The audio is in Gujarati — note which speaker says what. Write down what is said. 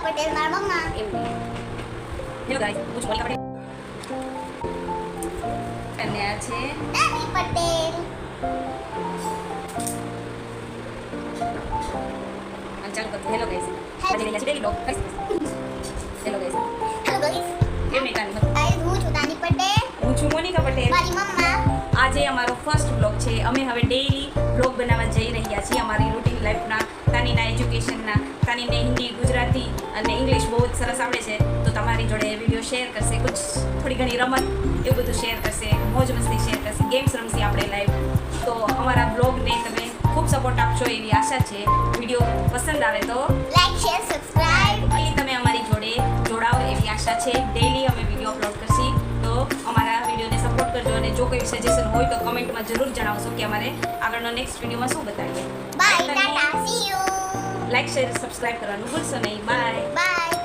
Speaker 1: પટેલ મારા મમ્મા
Speaker 2: એમ નહીં. હેલો ગાઈસ, હું છું મોનિકા પટેલ અને આ છે
Speaker 1: દાદી પટેલ.
Speaker 2: ચાલુ કરતો. હેલો ગાઈસ, આજે રહ્યા છે daily blog. Hello guys,
Speaker 1: hello guys,
Speaker 2: કેમ નહીં કાની
Speaker 1: હું છું દાદી પટેલ
Speaker 2: હું છું મોનિકા પટેલ.
Speaker 1: મારી મમ્મા.
Speaker 2: આજે અમારો ફર્સ્ટ બ્લોગ છે. અમે હવે ડેઈલી બ્લોગ બનાવવા જઈ રહ્યા છીએ અમારી રૂટીન લાઈફના, તાનીના એજ્યુકેશનના. તાનીને હિન્દી, ગુજરાતી અને ઇંગ્લિશ બહુ જ સરસ આવડે છે, તો તમારી જોડે વિડીયો શેર કરશે, થોડી ઘણી રમત એવું બધું શેર કરશે, મોજ મસ્તી શેર કરશે, ગેમ્સ રમશે આપણે લાઈવ. તો અમારા બ્લોગને તમે ખૂબ સપોર્ટ આપશો એવી આશા છે. વિડીયો પસંદ આવે તો
Speaker 1: લાઈક શેર સબસ્ક્રાઇબ
Speaker 2: પ્લીઝ તમે અમારી જોડે જોડાઓ એવી આશા છે. ડેઈલી અમે વિડીયો અપલોડ કરશી, તો અમારા વિડીયોને સપોર્ટ કરજો અને જો કોઈ સજેશન હોય તો કમેન્ટમાં જરૂર જણાવશો કે અમારે આગળનો નેક્સ્ટ વિડીયોમાં શું બતાવીએ.
Speaker 1: By Tata C you
Speaker 2: like share subscribe કરવાનું ભૂલશો નહીં. Bye
Speaker 1: bye.